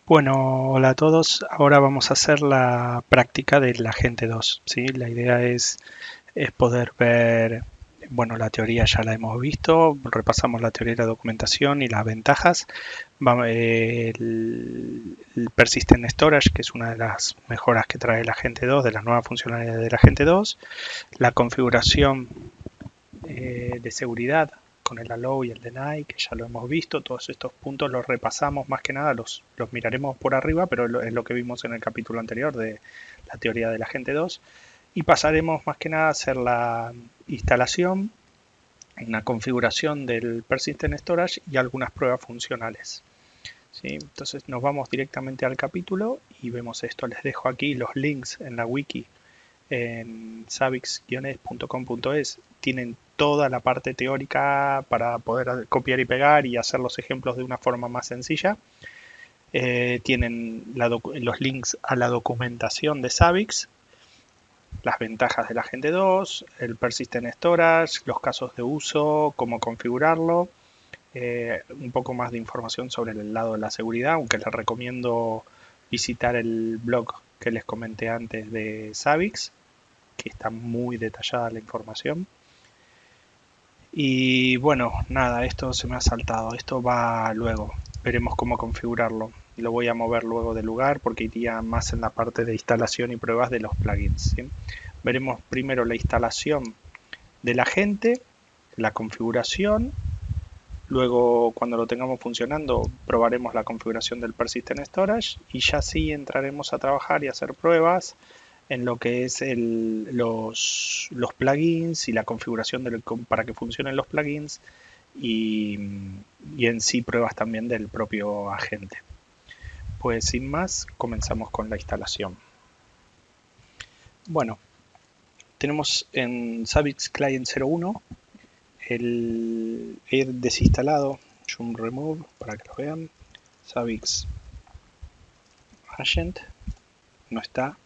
Bueno, hola a todos. Ahora vamos a hacer la práctica del agente 2, ¿sí? La idea es poder ver, bueno, la teoría ya la hemos visto, repasamos la teoría de la documentación y las ventajas. El Persistent Storage, que es una de las mejoras que trae el agente 2, de las nuevas funcionalidades del agente 2, la configuración de seguridad con el allow y el deny, que ya lo hemos visto. Todos estos puntos los repasamos, más que nada los miraremos por arriba, pero es lo que vimos en el capítulo anterior de la teoría del agente 2. Y pasaremos más que nada a hacer la instalación, una configuración del Persistent Storage y algunas pruebas funcionales. ¿Sí? Entonces nos vamos directamente al capítulo y vemos esto. Les dejo aquí los links en la wiki en savix-es.com.es. Tienen toda la parte teórica para poder copiar y pegar y hacer los ejemplos de una forma más sencilla. Tienen los links a la documentación de Savix, las ventajas del agente 2, el Persistent Storage, los casos de uso, cómo configurarlo, un poco más de información sobre el lado de la seguridad, aunque les recomiendo visitar el blog que les comenté antes de Savix, que está muy detallada la información. Y bueno, nada, esto se me ha saltado, esto va luego, veremos cómo configurarlo. Lo voy a mover luego del lugar porque iría más en la parte de instalación y pruebas de los plugins, ¿sí? Veremos primero la instalación del agente, la configuración, luego cuando lo tengamos funcionando probaremos la configuración del Persistent Storage y ya sí entraremos a trabajar y hacer pruebas en lo que es los plugins y la configuración para que funcionen los plugins y en sí pruebas también del propio agente. Pues sin más, comenzamos con la instalación. Bueno, tenemos en Savix Client 01 he desinstalado Joom Remove para que lo vean. Savix Agent no está,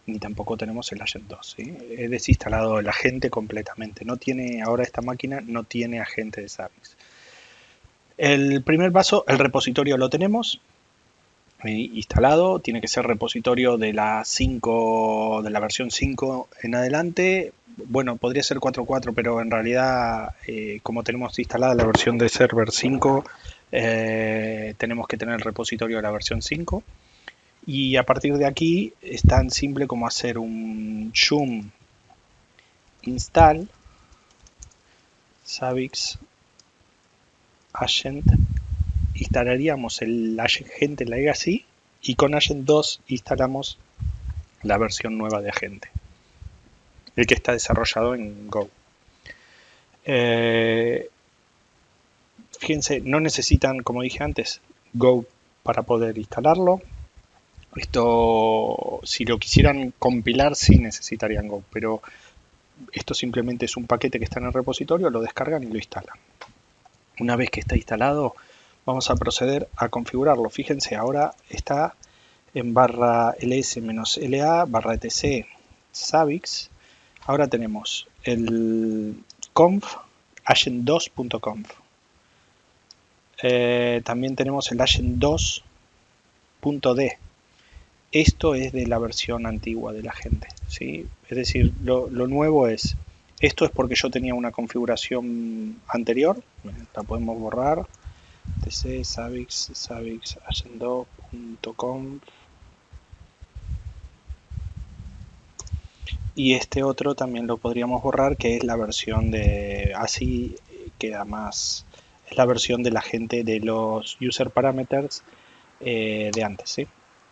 ni tampoco tenemos el Agent 2, ¿sí? He desinstalado el agente completamente. No tiene, ahora esta máquina no tiene agente de Savix. El primer paso, el repositorio lo tenemos instalado. Tiene que ser repositorio de la 5, de la versión 5 en adelante. Bueno, podría ser 4.4, pero en realidad, como tenemos instalada la versión de server 5, tenemos que tener el repositorio de la versión 5. Y a partir de aquí es tan simple como hacer un joom install savix agent. Instalaríamos el agente legacy y con agent 2 instalamos la versión nueva de agente, el que está desarrollado en Go. Fíjense, no necesitan, como dije antes, Go para poder instalarlo. Esto, si lo quisieran compilar, sí necesitarían Go, pero esto simplemente es un paquete que está en el repositorio, lo descargan y lo instalan. Una vez que está instalado, vamos a proceder a configurarlo. Fíjense, ahora está en barra ls-la barra etc savix. Ahora tenemos el conf agent2.conf. También tenemos el agent2.d. Esto es de la versión antigua de la agente, ¿sí? Es decir, lo nuevo es, esto es porque yo tenía una configuración anterior, la podemos borrar, tc savix agent2.conf. Y este otro también lo podríamos borrar, que es la versión de, así queda más, es la versión de la agente de los user parameters de antes, ¿sí?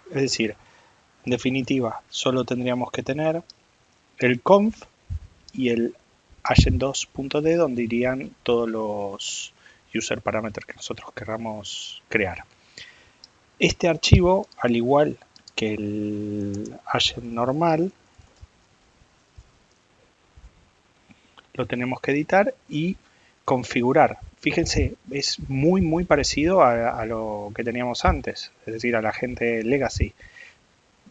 Es decir, en definitiva, solo tendríamos que tener el conf y el agent2.d, donde irían todos los user parameters que nosotros queramos crear. Este archivo, al igual que el agent normal, lo tenemos que editar y configurar. Fíjense, es muy parecido a lo que teníamos antes, es decir, a la agente legacy.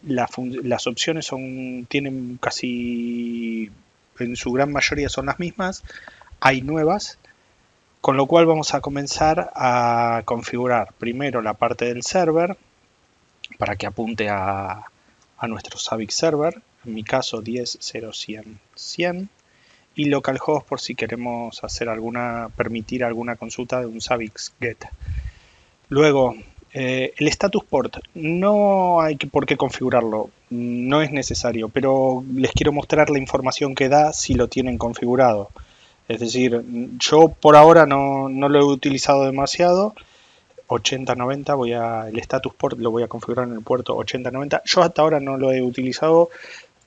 Las opciones tienen casi, en su gran mayoría son las mismas, hay nuevas, con lo cual vamos a comenzar a configurar primero la parte del server, para que apunte a nuestro Zabbix server, en mi caso 10.0.100.100, y localhost por si queremos permitir alguna consulta de un Zabbix get. Luego, el status port, no hay por qué configurarlo, no es necesario, pero les quiero mostrar la información que da si lo tienen configurado. Es decir, yo por ahora no lo he utilizado demasiado. 8090 el status port lo voy a configurar en el puerto 8090. Yo hasta ahora no lo he utilizado,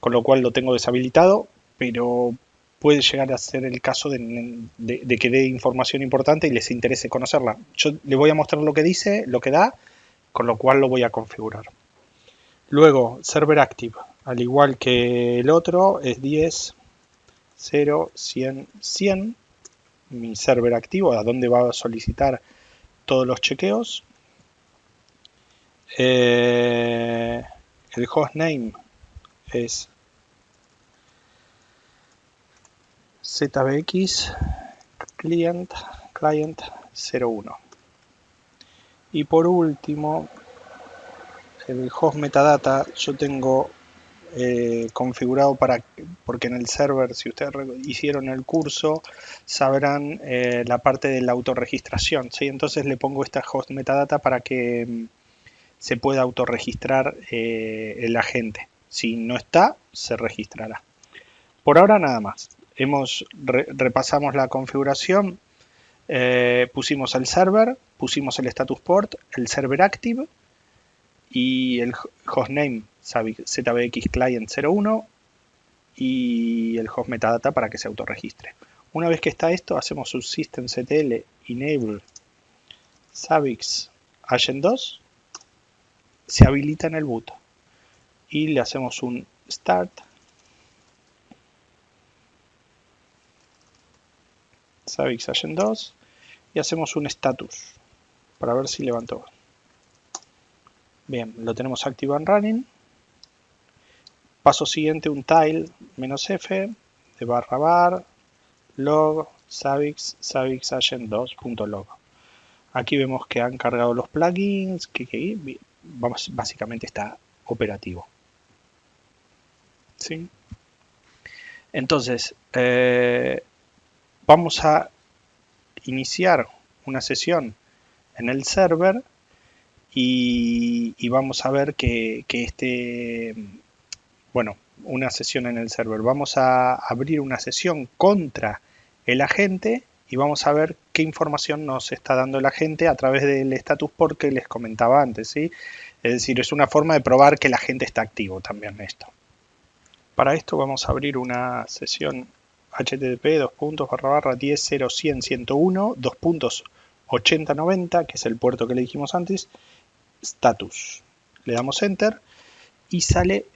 con lo cual lo tengo deshabilitado, pero puede llegar a ser el caso de que dé información importante y les interese conocerla. Yo les voy a mostrar lo que dice, lo que da, con lo cual lo voy a configurar. Luego, server active, al igual que el otro, es 10.0.100.100, mi server activo, a donde va a solicitar todos los chequeos. El hostname es ZBX client 01. Y por último, el host metadata yo tengo configurado porque en el server, si ustedes hicieron el curso, sabrán la parte de la autorregistración, ¿sí? Entonces le pongo esta host metadata para que se pueda autorregistrar el agente. Si no está, se registrará. Por ahora nada más. Repasamos la configuración, pusimos el server, pusimos el status port, el server active y el hostname ZBX client 01 y el host metadata para que se autorregistre. Una vez que está esto, hacemos un systemctl enable Zabbix agent 2, se habilita en el boot y le hacemos un start Zabbix agent 2 y hacemos un status para ver si levantó. Bien, lo tenemos activo en running. Paso siguiente, un tile "-f de /var log Zabbix agent 2.log". Aquí vemos que han cargado los plugins, que básicamente está operativo. ¿Sí? Entonces, vamos a iniciar una sesión en el server y vamos a ver una sesión en el server. Vamos a abrir una sesión contra el agente y vamos a ver qué información nos está dando el agente a través del status port que les comentaba antes, ¿sí? Es decir, es una forma de probar que el agente está activo también esto. Para esto vamos a abrir una sesión http://10.100.101.2.8090, que es el puerto que le dijimos antes, status. Le damos enter y sale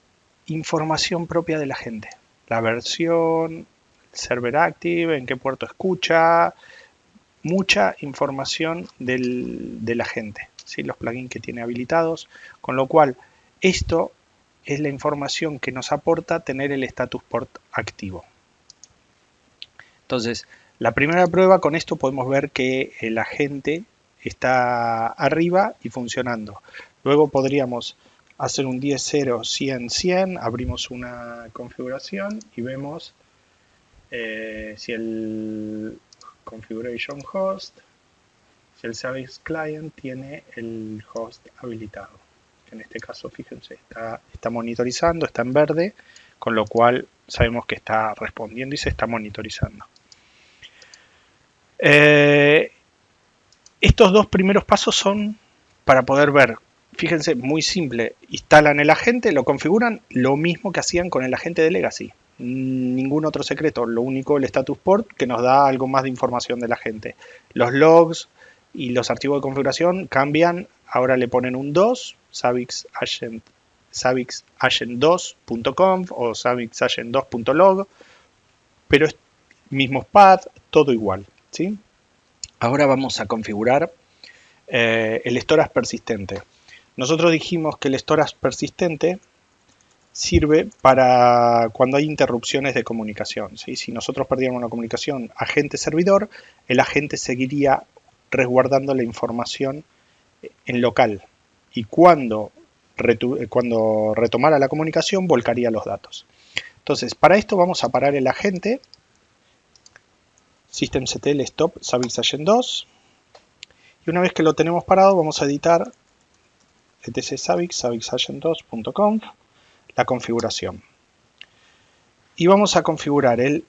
información propia del agente. La versión, server active, en qué puerto escucha, mucha información del agente, ¿sí? Los plugins que tiene habilitados, con lo cual esto es la información que nos aporta tener el status port activo. Entonces, la primera prueba, con esto podemos ver que el agente está arriba y funcionando. Luego podríamos hacer un 10.0.100.100, abrimos una configuración y vemos si el configuration host, si el Zabbix client tiene el host habilitado. En este caso, fíjense, está monitorizando, está en verde, con lo cual sabemos que está respondiendo y se está monitorizando. Estos dos primeros pasos son para poder ver. Fíjense, muy simple, instalan el agente, lo configuran, lo mismo que hacían con el agente de Legacy. Ningún otro secreto, lo único el status port que nos da algo más de información del agente. Los logs y los archivos de configuración cambian, ahora le ponen un 2, zabbixagent2.conf o zabbixagent2.log, pero es mismos path, todo igual, ¿sí? Ahora vamos a configurar el storage persistente. Nosotros dijimos que el storage persistente sirve para cuando hay interrupciones de comunicación, ¿sí? Si nosotros perdiéramos una comunicación agente-servidor, el agente seguiría resguardando la información en local. Y cuando cuando retomara la comunicación volcaría los datos. Entonces, para esto vamos a parar el agente systemctl stop savix-agent2 y una vez que lo tenemos parado vamos a editar etc savix-agent2.conf la configuración y vamos a configurar el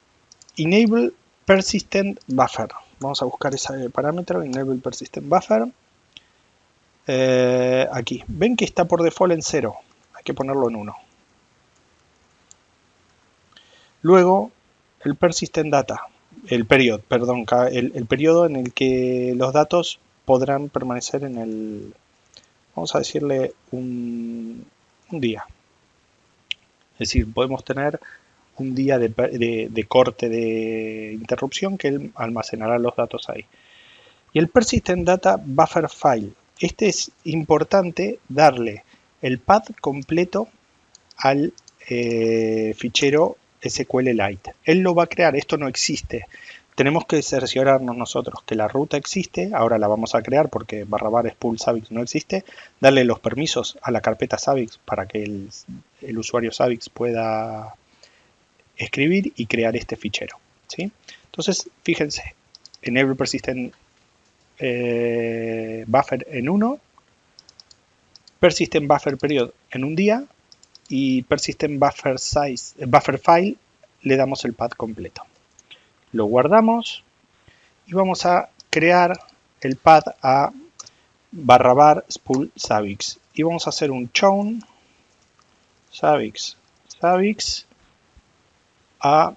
enable persistent buffer. Vamos a buscar ese parámetro, enable persistent buffer. Aquí, ven que está por default en 0, hay que ponerlo en 1. Luego, el persistent data, el periodo en el que los datos podrán permanecer en el, vamos a decirle un día. Es decir, podemos tener un día de corte de interrupción que él almacenará los datos ahí. Y el persistent data buffer file. Este es importante darle el path completo al fichero SQLite. Él lo va a crear, esto no existe. Tenemos que cerciorarnos nosotros que la ruta existe, ahora la vamos a crear porque /var spool savix no existe, darle los permisos a la carpeta savix para que el usuario savix pueda escribir y crear este fichero, ¿sí? Entonces, fíjense, enable persistent buffer en 1, persistent buffer period en un día y persistent buffer file le damos el path completo. Lo guardamos y vamos a crear el path a /var spool savix y vamos a hacer un chown savix a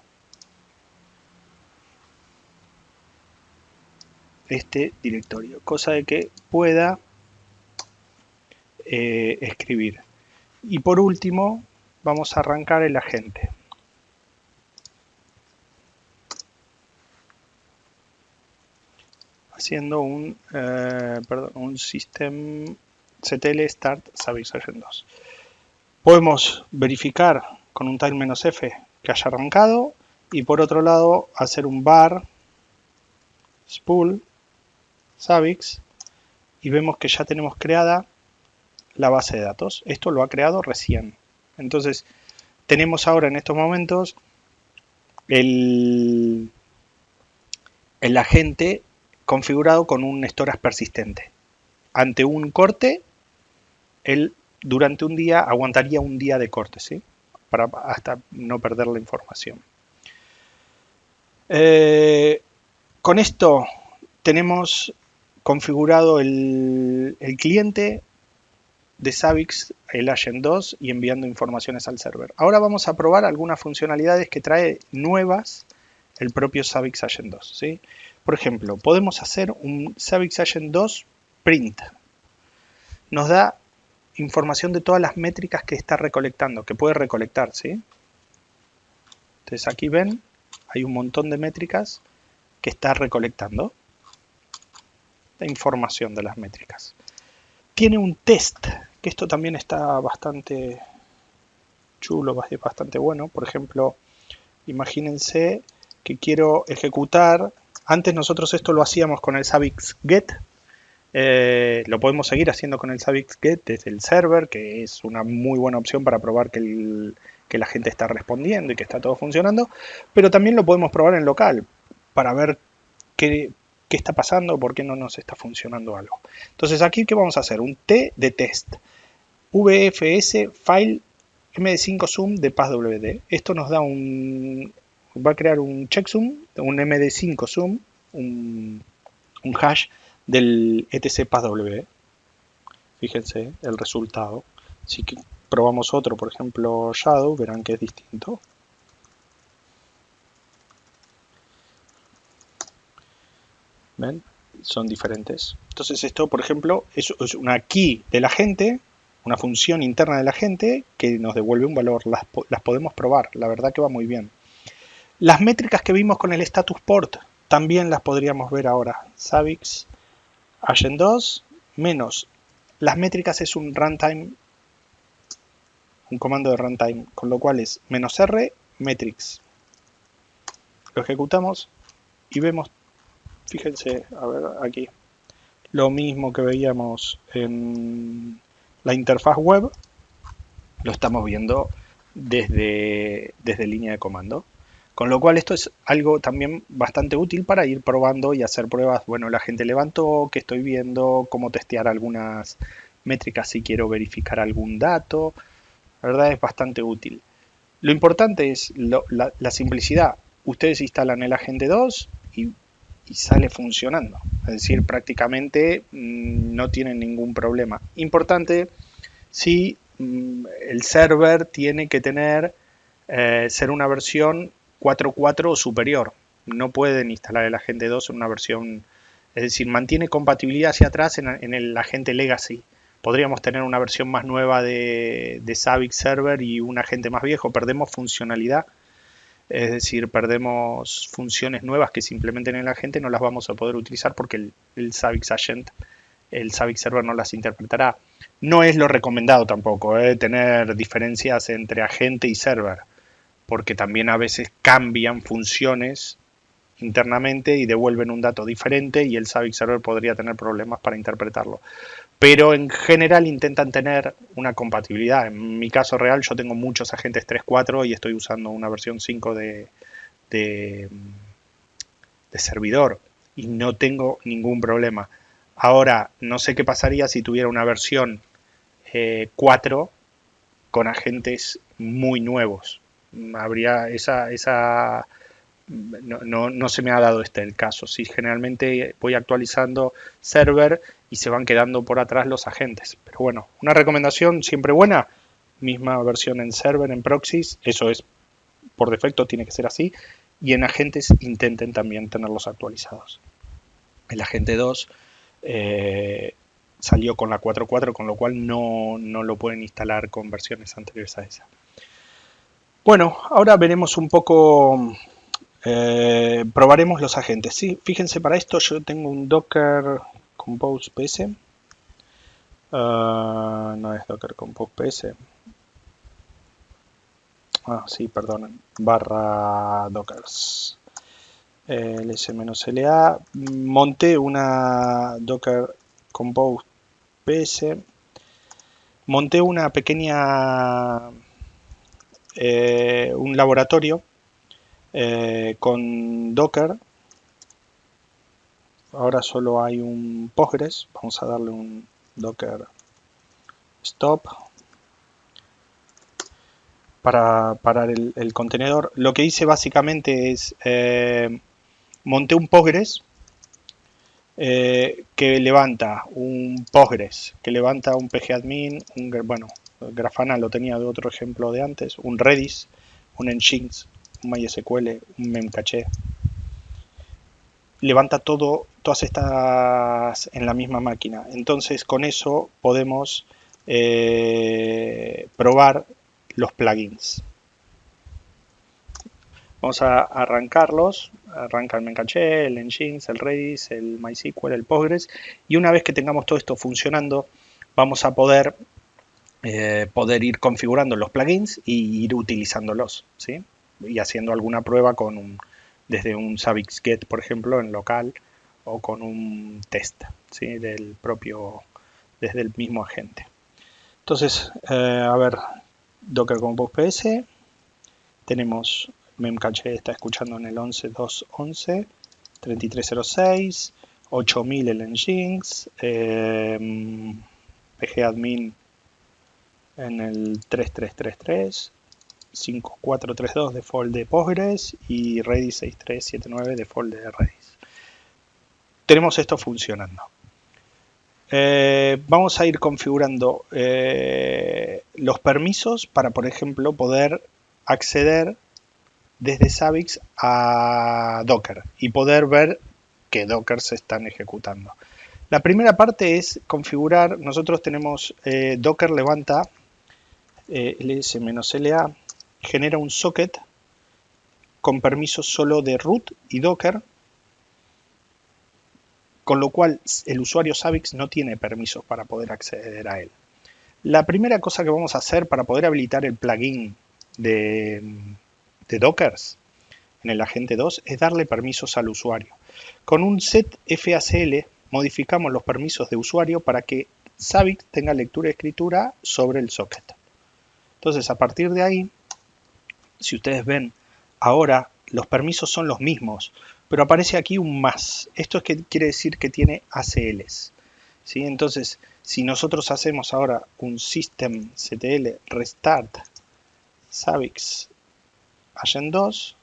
este directorio, cosa de que pueda escribir. Y por último, vamos a arrancar el agente. Haciendo un systemctl start savix-agent2. Podemos verificar con un tile-f que haya arrancado y por otro lado hacer un bar spool savix y vemos que ya tenemos creada la base de datos. Esto lo ha creado recién. Entonces tenemos ahora en estos momentos el agente configurado con un storage persistente. Ante un corte, él durante un día aguantaría un día de corte, ¿sí? Para hasta no perder la información. Con esto tenemos configurado el cliente de Savix, el Agent2 y enviando informaciones al server. Ahora vamos a probar algunas funcionalidades que trae nuevas el propio Savix Agent2, ¿sí? Por ejemplo, podemos hacer un Savix Agent2 print. Nos da información de todas las métricas que está recolectando, que puede recolectar, ¿sí? Entonces aquí ven, hay un montón de métricas que está recolectando. La información de las métricas. Tiene un test, que esto también está bastante chulo, bastante bueno. Por ejemplo, imagínense que quiero ejecutar. Antes nosotros esto lo hacíamos con el Savix Get. Lo podemos seguir haciendo con el Savix Get desde el server, que es una muy buena opción para probar que la gente está respondiendo y que está todo funcionando. Pero también lo podemos probar en local para ver qué está pasando, por qué no nos está funcionando algo. Entonces aquí, ¿qué vamos a hacer? Un T de test. VFS file MD5 de passwd. Esto nos da va a crear un checksum, un MD5 sum, un hash del etc passwd. Fíjense el resultado. Si probamos otro, por ejemplo Shadow, verán que es distinto. ¿Ven? Son diferentes. Entonces esto, por ejemplo, es una key del agente, una función interna del agente que nos devuelve un valor. Las podemos probar, la verdad que va muy bien. Las métricas que vimos con el status port también las podríamos ver ahora. Savix Agent2 menos las métricas es un runtime, un comando de runtime, con lo cual es -r metrics. Lo ejecutamos y vemos. Fíjense, a ver aquí, lo mismo que veíamos en la interfaz web, lo estamos viendo desde línea de comando. Con lo cual esto es algo también bastante útil para ir probando y hacer pruebas. Bueno, la gente levantó, qué estoy viendo, cómo testear algunas métricas si quiero verificar algún dato. La verdad es bastante útil. Lo importante es la simplicidad. Ustedes instalan el Agente 2 y sale funcionando. Es decir, prácticamente no tienen ningún problema. Importante, si el server tiene que ser una versión 4.4 o superior. No pueden instalar el Agente 2 en una versión, es decir, mantiene compatibilidad hacia atrás en el Agente Legacy. Podríamos tener una versión más nueva de Zabbix Server y un agente más viejo. Perdemos funcionalidad, es decir, perdemos funciones nuevas que se implementen en el agente, no las vamos a poder utilizar porque el Zabbix Agent, el Zabbix Server no las interpretará. No es lo recomendado tampoco, tener diferencias entre agente y server, porque también a veces cambian funciones internamente y devuelven un dato diferente y el Zabbix Server podría tener problemas para interpretarlo. Pero en general intentan tener una compatibilidad. En mi caso real yo tengo muchos agentes 3.4 y estoy usando una versión 5 de servidor y no tengo ningún problema. Ahora, no sé qué pasaría si tuviera una versión 4 con agentes muy nuevos. Habría no se me ha dado el caso. Sí, generalmente voy actualizando server y se van quedando por atrás los agentes. Pero bueno, una recomendación siempre buena, misma versión en server, en proxies, eso es por defecto, tiene que ser así. Y en agentes intenten también tenerlos actualizados. El agente 2 salió con la 4.4, con lo cual no lo pueden instalar con versiones anteriores a esa. Bueno, ahora veremos un poco, probaremos los agentes. ¿Sí? Fíjense, para esto yo tengo un Docker Compose PS. No es Docker Compose PS. Sí, perdón, barra dockers. ls-la. Monté una Docker Compose PS. Monté una pequeña, un laboratorio con Docker. Ahora solo hay un Postgres. Vamos a darle un Docker stop para parar el contenedor. Lo que hice básicamente es monté un Postgres que levanta un Postgres, que levanta un pgadmin, bueno, Grafana lo tenía de otro ejemplo de antes, un Redis, un Nginx, un MySQL, un Memcache. Levanta todas estas en la misma máquina. Entonces con eso podemos probar los plugins. Vamos a arrancarlos. Arranca el Memcache, el Nginx, el Redis, el MySQL, el Postgres. Y una vez que tengamos todo esto funcionando, vamos a poder ir configurando los plugins y ir utilizándolos, ¿sí? Y haciendo alguna prueba desde un Zabbix Get, por ejemplo, en local, o con un test, ¿sí? Desde el mismo agente. Entonces, a ver, Docker Compose PS. Tenemos Memcache, está escuchando en el 11.2.11, 3306, 8000 el Nginx, pgadmin en el 3333, 5432 default de Postgres y Redis 6379 default de Redis. Tenemos esto funcionando. Vamos a ir configurando los permisos para, por ejemplo, poder acceder desde Zabbix a Docker y poder ver qué Docker se están ejecutando. La primera parte es configurar. Nosotros tenemos Docker levanta ls-la, genera un socket con permisos solo de root y Docker, con lo cual el usuario Zabbix no tiene permisos para poder acceder a él. La primera cosa que vamos a hacer para poder habilitar el plugin de Dockers en el agente 2 es darle permisos al usuario. Con un set facl modificamos los permisos de usuario para que Zabbix tenga lectura y escritura sobre el socket. Entonces, a partir de ahí, si ustedes ven, ahora los permisos son los mismos, pero aparece aquí un más. Esto es que quiere decir que tiene ACLs. ¿Sí? Entonces, si nosotros hacemos ahora un systemctl restart Savix agent 2,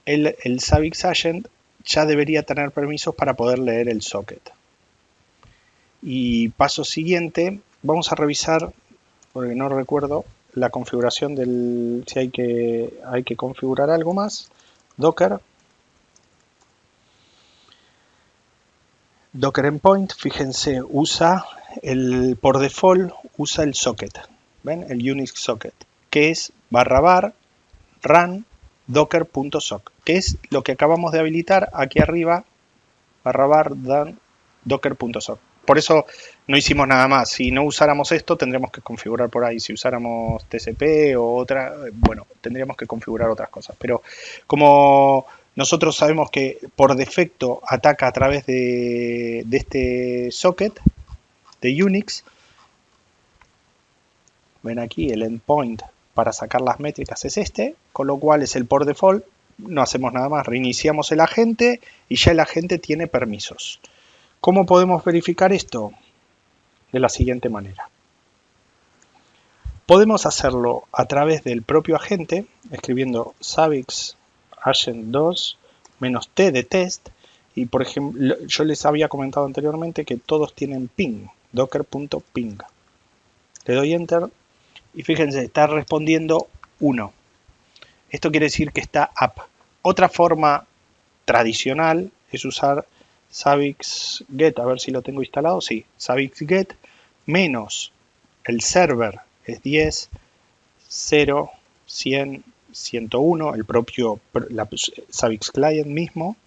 el Savix agent ya debería tener permisos para poder leer el socket. Y paso siguiente, vamos a revisar, porque no recuerdo, la configuración del, si hay que configurar algo más. Docker endpoint, fíjense, usa por default usa el socket, ¿ven? El Unix socket, que es /var run docker.sock, que es lo que acabamos de habilitar aquí arriba, /var docker.sock. Por eso no hicimos nada más. Si no usáramos esto, tendríamos que configurar por ahí. Si usáramos TCP o otra, bueno, tendríamos que configurar otras cosas. Pero como nosotros sabemos que por defecto ataca a través de este socket de Unix, ven aquí el endpoint para sacar las métricas es este, con lo cual es el por default, no hacemos nada más, reiniciamos el agente y ya el agente tiene permisos. ¿Cómo podemos verificar esto? De la siguiente manera. Podemos hacerlo a través del propio agente, escribiendo Savix agent 2 -t de test, y por ejemplo, yo les había comentado anteriormente que todos tienen ping, docker.ping. Le doy enter y fíjense, está respondiendo 1. Esto quiere decir que está up. Otra forma tradicional es usar Savix get, a ver si lo tengo instalado, sí, Savix get menos el server es 10, 0, 100, 101, el propio Savix client mismo,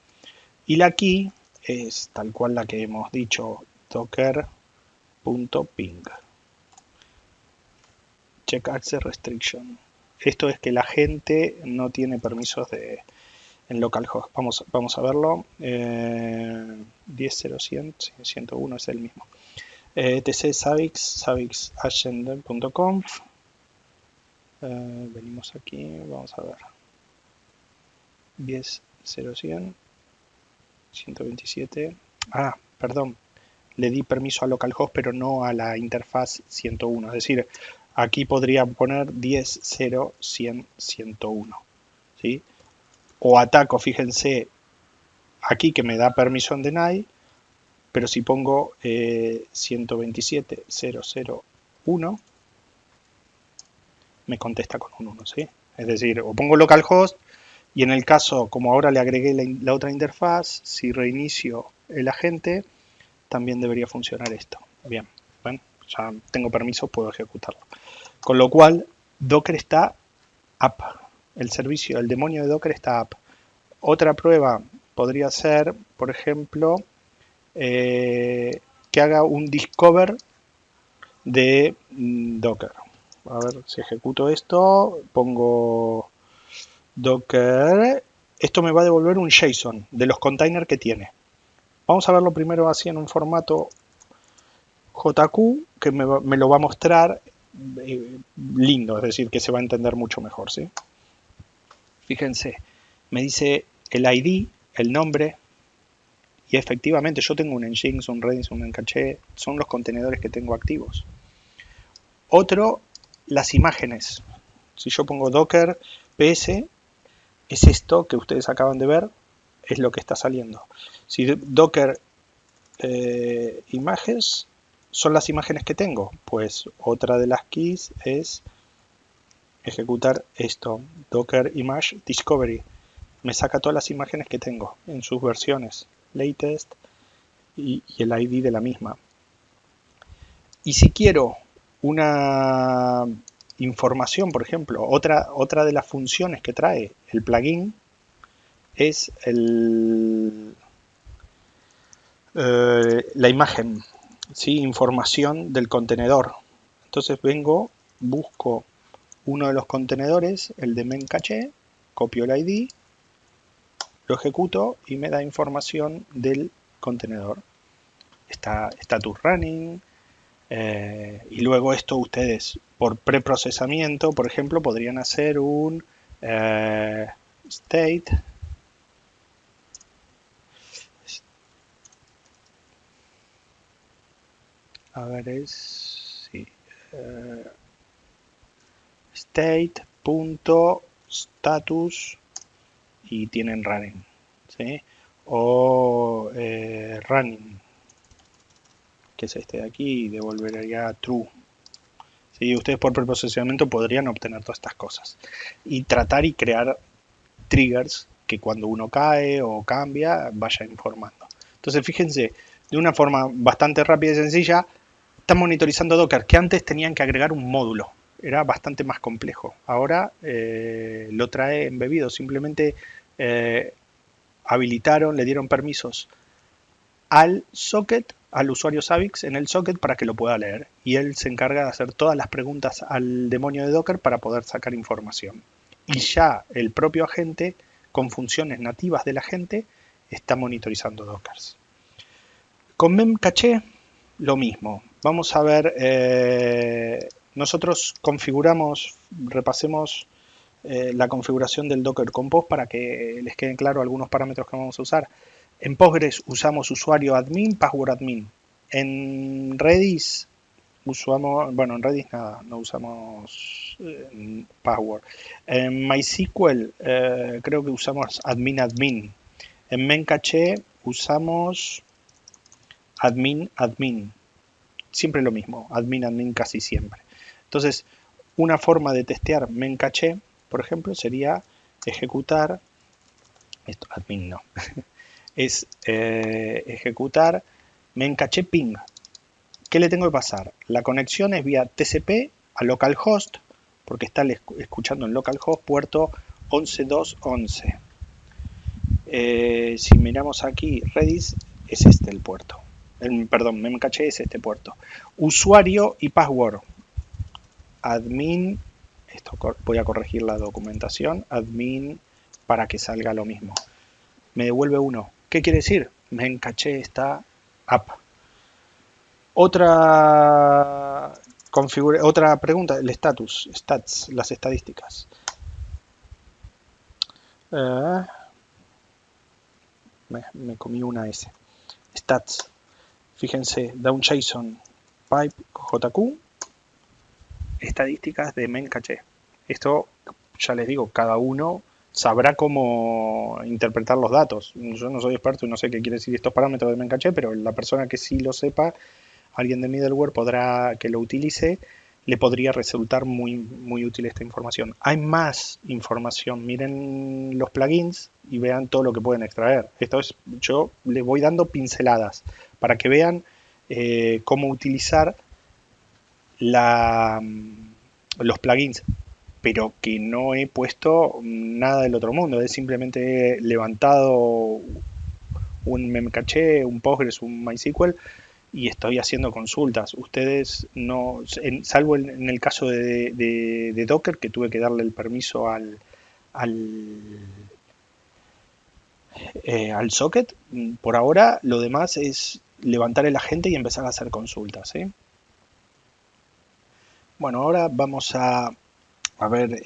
y la key es tal cual la que hemos dicho, docker.ping. Check access restriction. Esto es que la gente no tiene permisos en localhost. Vamos a verlo. 10.0.100, 101 es el mismo. etc savixagent.conf. Venimos aquí, vamos a ver. 10.0.100, 127. Ah, perdón. Le di permiso a localhost, pero no a la interfaz 101. Es decir, aquí podría poner 10.0.100, 101. ¿Sí? O ataco, fíjense, aquí que me da permiso en deny, pero si pongo 127.0.0.1, me contesta con un 1, ¿sí? Es decir, o pongo localhost y en el caso, como ahora le agregué la otra interfaz, si reinicio el agente, también debería funcionar esto. Bien, bueno, ya tengo permiso, puedo ejecutarlo. Con lo cual, Docker está up. El servicio, el demonio de Docker está up. Otra prueba podría ser, por ejemplo, que haga un discover de Docker. A ver si ejecuto esto, pongo Docker. Esto me va a devolver un JSON de los containers que tiene. Vamos a verlo primero así en un formato JQ, que me lo va a mostrar lindo, es decir, que se va a entender mucho mejor, ¿sí? Fíjense, me dice el ID, el nombre, y efectivamente yo tengo un Nginx, un Redis, un Encaché, son los contenedores que tengo activos. Otro, las imágenes. Si yo pongo Docker PS, es esto que ustedes acaban de ver, es lo que está saliendo. Si Docker images, son las imágenes que tengo, pues otra de las keys es ejecutar esto, Docker Image Discovery. Me saca todas las imágenes que tengo en sus versiones, latest y el ID de la misma. Y si quiero una información, por ejemplo, otra de las funciones que trae el plugin es la imagen, ¿sí? Información del contenedor. Entonces vengo, busco uno de los contenedores, el de Memcache, copio el ID, lo ejecuto y me da información del contenedor. Está status running, y luego esto ustedes por preprocesamiento, por ejemplo, podrían hacer un state. A ver, sí, state.status y tienen running, ¿sí? O running, que es este de aquí, y devolvería true. ¿Sí? Ustedes por preprocesamiento podrían obtener todas estas cosas y tratar y crear triggers que cuando uno cae o cambia vaya informando. Entonces fíjense, de una forma bastante rápida y sencilla, están monitorizando Docker, que antes tenían que agregar un módulo. Era bastante más complejo. Ahora lo trae embebido. Simplemente habilitaron, le dieron permisos al socket, al usuario Savix en el socket para que lo pueda leer. Y él se encarga de hacer todas las preguntas al demonio de Docker para poder sacar información. Y ya el propio agente, con funciones nativas del agente, está monitorizando Dockers. Con Memcache, lo mismo. Vamos a ver, nosotros configuramos, repasemos la configuración del Docker Compose para que les queden claros algunos parámetros que vamos a usar. En Postgres usamos usuario admin, password admin. En Redis usamos, bueno, en Redis nada, no usamos password. En MySQL creo que usamos admin admin. En Memcache usamos admin admin. Siempre lo mismo, admin admin casi siempre. Entonces, una forma de testear Memcache, por ejemplo, sería ejecutar, esto admin no, es ejecutar Memcache ping. ¿Qué le tengo que pasar? La conexión es vía TCP a localhost, porque está escuchando en localhost puerto 11211. Si miramos aquí Redis, es este el puerto. Perdón, Memcache es este puerto. Usuario y password. Admin, esto voy a corregir la documentación, admin para que salga lo mismo. Me devuelve 1. ¿Qué quiere decir? Memcache está up. Otra pregunta, el status, stats, las estadísticas. Me comí una S. Stats. Fíjense, down.json, pipe, JQ, estadísticas de Memcache. Esto, ya les digo, cada uno sabrá cómo interpretar los datos. Yo no soy experto y no sé qué quiere decir estos parámetros de Memcache, pero la persona que sí lo sepa, alguien de middleware que lo utilice, le podría resultar muy, muy útil esta información. Hay más información. Miren los plugins y vean todo lo que pueden extraer. Esto es, yo les voy dando pinceladas para que vean cómo utilizar los plugins, pero que no he puesto nada del otro mundo. Es simplemente he levantado un Memcache, un Postgres, un MySQL y estoy haciendo consultas. Ustedes no, salvo en el caso de Docker, que tuve que darle el permiso al socket, por ahora lo demás es levantar el agente y empezar a hacer consultas. Bueno, ahora vamos a ver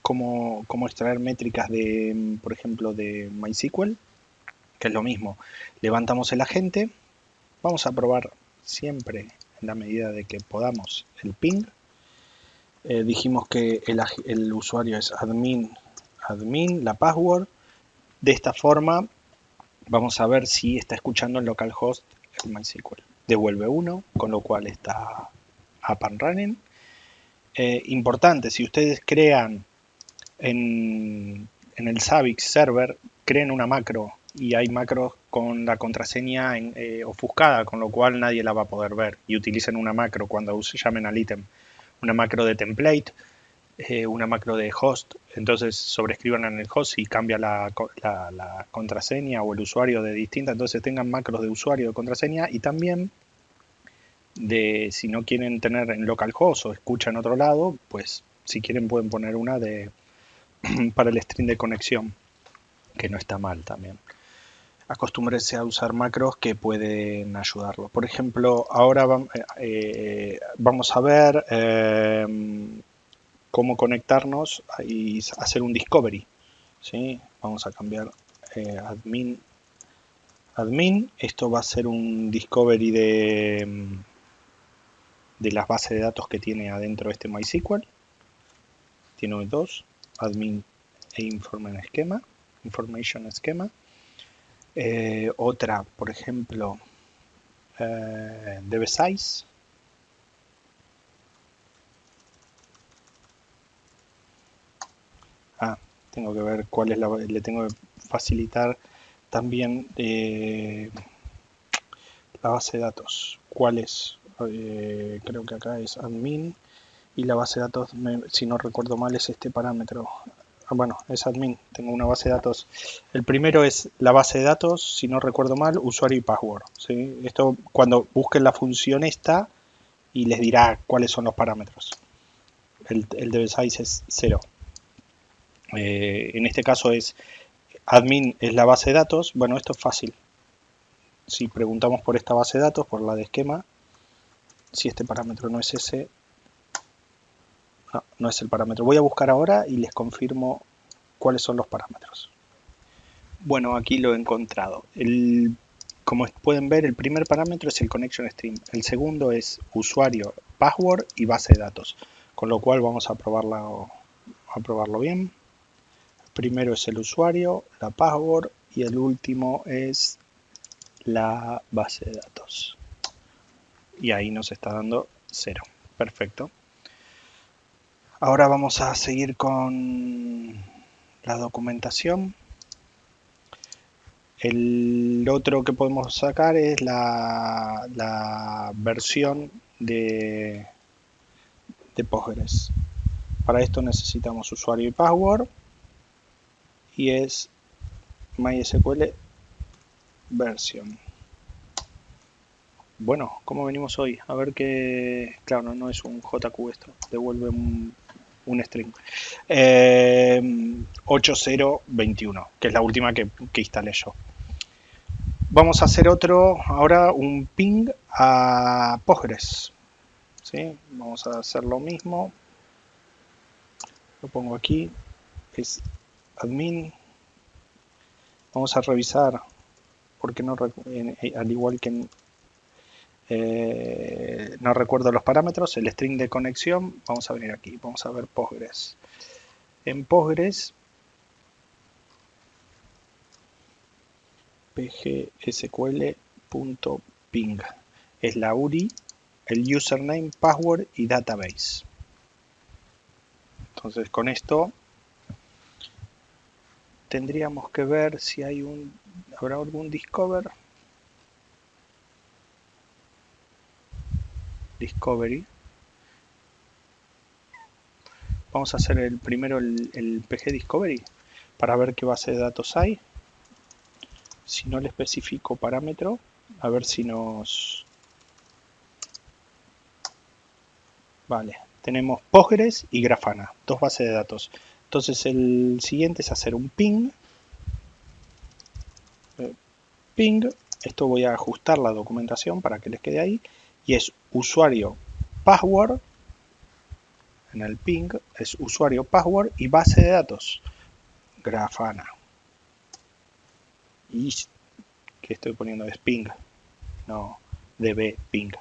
cómo extraer métricas de, por ejemplo, de MySQL, que es lo mismo. Levantamos el agente. Vamos a probar siempre, en la medida de que podamos, el ping. Dijimos que el usuario es admin, la password. De esta forma vamos a ver si está escuchando en localhost el MySQL. Devuelve 1, con lo cual está up and running. Importante, si ustedes crean en el Savix server, creen una macro y hay macros con la contraseña ofuscada, con lo cual nadie la va a poder ver, y utilicen una macro cuando llamen al ítem, una macro de template, una macro de host. Entonces sobrescriban en el host y cambia la contraseña o el usuario de distinta. Entonces tengan macros de usuario de contraseña, y también si no quieren tener en localhost o escucha en otro lado, pues si quieren pueden poner una para el string de conexión, que no está mal también. acostúmbrese a usar macros que pueden ayudarlo. Por ejemplo, ahora vamos a ver cómo conectarnos y hacer un discovery. ¿Sí? Vamos a cambiar admin. Esto va a ser un discovery de las bases de datos que tiene adentro este MySQL. Tiene dos, admin e information schema. Otra, por ejemplo, DB-Size. Tengo que ver cuál es le tengo que facilitar también la base de datos. ¿Cuál es? Creo que acá es admin y la base de datos, si no recuerdo mal, es este parámetro. Bueno, es admin, tengo una base de datos. El primero es la base de datos, si no recuerdo mal, usuario y password. ¿Sí? Esto cuando busquen la función esta y les dirá cuáles son los parámetros. El DB-Size es 0. En este caso es admin es la base de datos. Bueno, esto es fácil. Si preguntamos por esta base de datos, por la de esquema, si este parámetro no es ese, no es el parámetro. Voy a buscar ahora y les confirmo cuáles son los parámetros. Bueno, aquí lo he encontrado. Como pueden ver, el primer parámetro es el connection string. El segundo es usuario, password y base de datos. Con lo cual vamos a probarlo bien. El primero es el usuario, la password y el último es la base de datos. Y ahí nos está dando 0. Perfecto. Ahora vamos a seguir con la documentación. El otro que podemos sacar es la versión de Postgres. Para esto necesitamos usuario y password y es MySQL version. Bueno, ¿cómo venimos hoy? A ver qué... Claro, no es un JQ esto, devuelve un string. 8021, que es la última que instalé yo. Vamos a hacer ahora un ping a Postgres. ¿Sí? Vamos a hacer lo mismo. Lo pongo aquí. Es admin. Vamos a revisar, porque no, al igual que no recuerdo los parámetros, el string de conexión. Vamos a venir aquí. Vamos a ver Postgres. En Postgres, pgsql.ping es la URI, el username, password y database. Entonces con esto tendríamos que ver si habrá algún discovery. Vamos a hacer primero el pg discovery para ver qué base de datos hay. Si no le especifico parámetro, a ver si nos... Vale, tenemos Postgres y Grafana, dos bases de datos. Entonces el siguiente es hacer un ping. Esto voy a ajustar la documentación para que les quede ahí. Y es usuario, password. En el ping es usuario, password y base de datos. Grafana. Y que estoy poniendo es ping. No, db ping.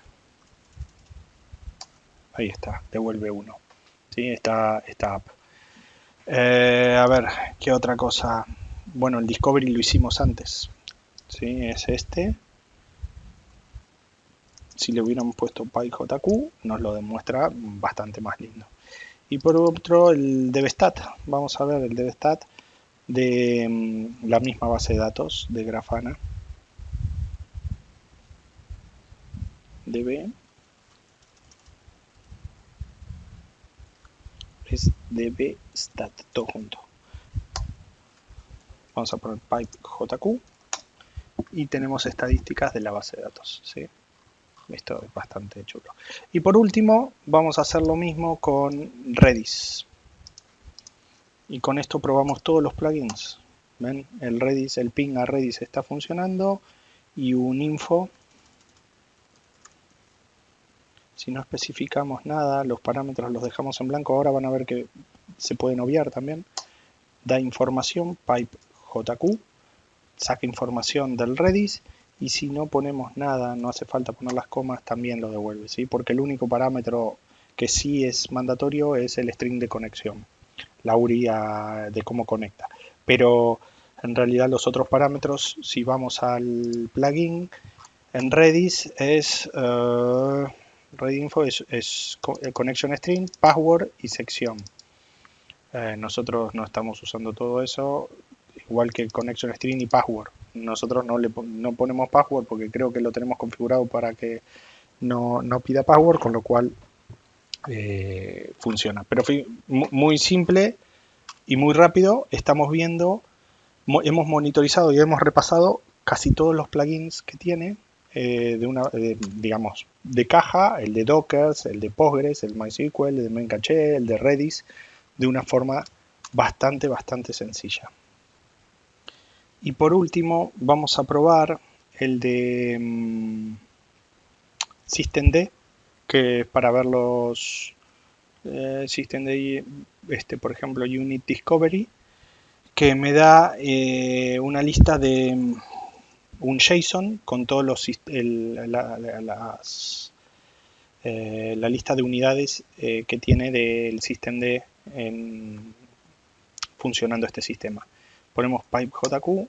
Ahí está, devuelve 1. ¿Sí? Está app. A ver, ¿qué otra cosa? Bueno, el discovery lo hicimos antes. ¿Sí? Es este. Si le hubiéramos puesto PyJQ, nos lo demuestra bastante más lindo. Y por otro, el dbstat. Vamos a ver el dbstat de la misma base de datos de Grafana. db es dbstat, todo junto. Vamos a poner pipejq y tenemos estadísticas de la base de datos. ¿Sí? Esto es bastante chulo. Y por último, vamos a hacer lo mismo con Redis. Y con esto probamos todos los plugins. ¿Ven? El Redis, el ping a Redis está funcionando y un info. Si no especificamos nada, los parámetros los dejamos en blanco. Ahora van a ver que se pueden obviar también. Da información, pipe JQ, saca información del Redis, y si no ponemos nada, no hace falta poner las comas, también lo devuelve, ¿sí? Porque el único parámetro que sí es mandatorio es el string de conexión, la URI de cómo conecta. Pero en realidad los otros parámetros, si vamos al plugin, en Redis es Redinfo es connection string, password y sección. Nosotros no estamos usando todo eso, igual que connection string y password. Nosotros no ponemos password porque creo que lo tenemos configurado para que no pida password, con lo cual funciona. Pero muy simple y muy rápido. Estamos viendo, hemos monitorizado y hemos repasado casi todos los plugins que tiene, digamos, de caja, el de Docker, el de Postgres, el MySQL, el de Memcache, el de Redis, de una forma bastante sencilla. Y por último vamos a probar el de systemd, que es para ver los systemd, por ejemplo Unit Discovery, que me da una lista de un JSON con todos los la lista de unidades que tiene del systemd funcionando este sistema. Ponemos pipejq y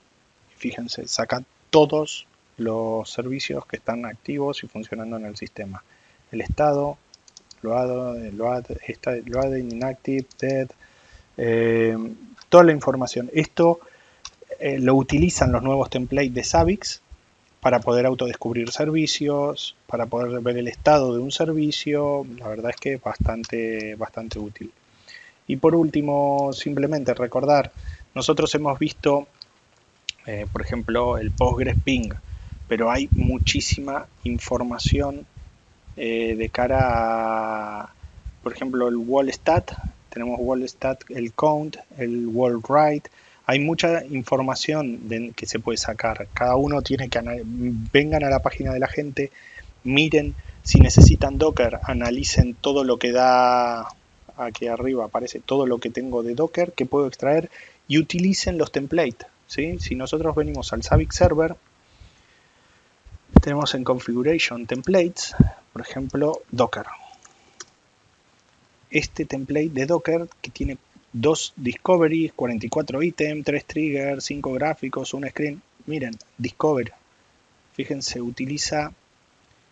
fíjense, saca todos los servicios que están activos y funcionando en el sistema. El estado, loading, inactive, dead, toda la información. Esto lo utilizan los nuevos templates de Zabbix para poder autodescubrir servicios, para poder ver el estado de un servicio. La verdad es que es bastante útil. Y por último, simplemente recordar, nosotros hemos visto, por ejemplo, el Postgres Ping, pero hay muchísima información de cara a, por ejemplo, el WallStat. Tenemos WallStat, el Count, el WallWrite. Hay mucha información que se puede sacar. Cada uno tiene que vengan a la página de la gente, miren si necesitan Docker, analicen todo lo que da. Aquí arriba aparece todo lo que tengo de Docker que puedo extraer y utilicen los templates, ¿sí? Si nosotros venimos al Zabbix Server, tenemos en Configuration Templates, por ejemplo, Docker. Este template de Docker que tiene 2 discoveries, 44 ítems, 3 triggers, 5 gráficos, un screen. Miren, Discover. Fíjense, utiliza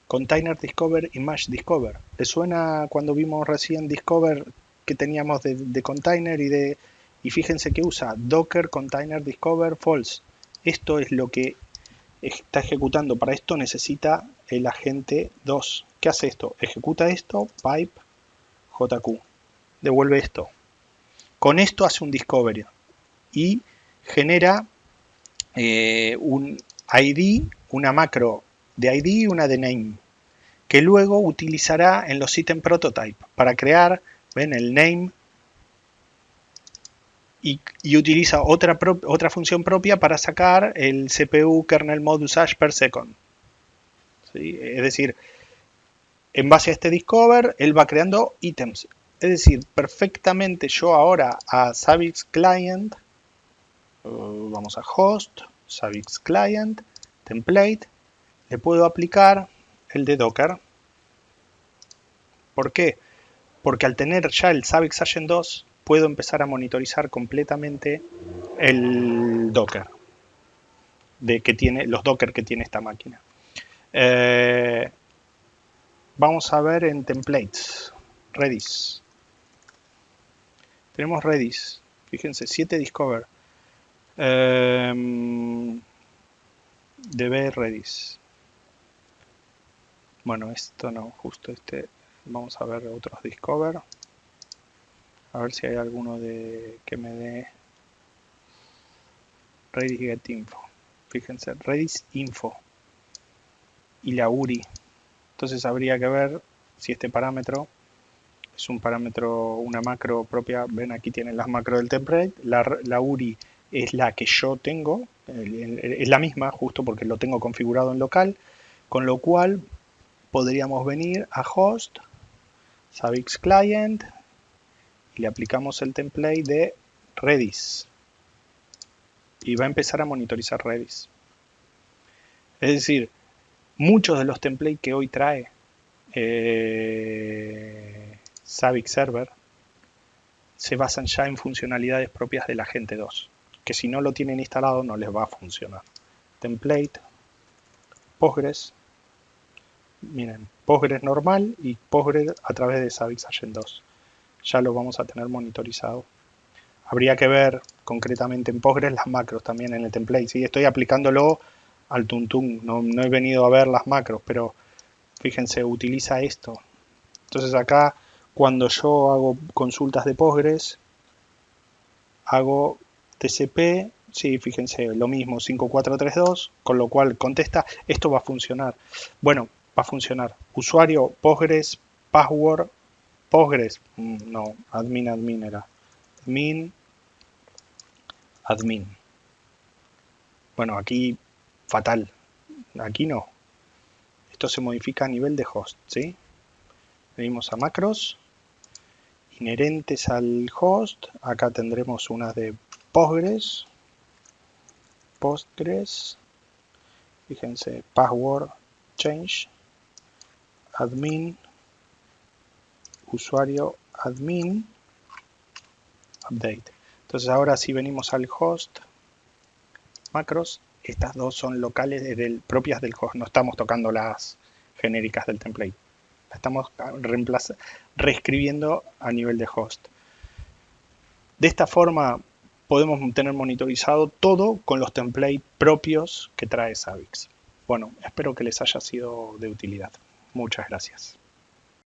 Container Discover y Mesh Discover. ¿Les suena cuando vimos recién Discover que teníamos de container y fíjense que usa Docker Container Discover False? Esto es lo que está ejecutando. Para esto necesita el agente 2. ¿Qué hace esto? Ejecuta esto, pipe JQ. Devuelve esto. Con esto hace un discovery y genera un ID, una macro de ID y una de name, que luego utilizará en los item prototype para crear, ven, el name, y utiliza otra función propia para sacar el CPU kernel mode usage per second. ¿Sí? Es decir, en base a este discover, él va creando ítems. Es decir, perfectamente yo ahora a Zabbix Client, vamos a Host, Zabbix Client, Template, le puedo aplicar el de Docker. ¿Por qué? Porque al tener ya el Zabbix Agent 2, puedo empezar a monitorizar completamente el Docker, los Docker que tiene esta máquina. Vamos a ver en Templates, Redis. Tenemos Redis, fíjense, 7 Discover. DB Redis. Bueno, esto no, justo este. Vamos a ver otros Discover. A ver si hay alguno que me dé Redis Get Info. Fíjense, Redis Info y la URI. Entonces habría que ver si este parámetro es un parámetro, una macro propia. Ven, aquí tienen las macros del template. La URI es la que yo tengo, es la misma justo porque lo tengo configurado en local, con lo cual podríamos venir a host, Zabbix client, y le aplicamos el template de Redis. Y va a empezar a monitorizar Redis. Es decir, muchos de los templates que hoy trae Zabbix Server se basan ya en funcionalidades propias del agente 2, que si no lo tienen instalado no les va a funcionar. Template, Postgres, miren, Postgres normal y Postgres a través de Zabbix Agent 2. Ya lo vamos a tener monitorizado. Habría que ver concretamente en Postgres las macros también en el template. ¿Sí? Estoy aplicándolo al tuntún, no he venido a ver las macros, pero fíjense, utiliza esto. Entonces acá, cuando yo hago consultas de Postgres, hago TCP, sí, fíjense, lo mismo, 5432, con lo cual contesta, esto va a funcionar. Bueno, va a funcionar. Usuario, Postgres, password, Postgres, no, admin era. Admin. Bueno, aquí fatal. Aquí no. Esto se modifica a nivel de host, ¿sí? Venimos a macros. Inherentes al host. Acá tendremos unas de Postgres. Fíjense, password change. Admin. Usuario admin. Update. Entonces ahora si venimos al host. Macros. Estas dos son locales propias del host. No estamos tocando las genéricas del template. La estamos reescribiendo a nivel de host. De esta forma podemos tener monitorizado todo con los templates propios que trae Zabbix. Bueno, espero que les haya sido de utilidad. Muchas gracias.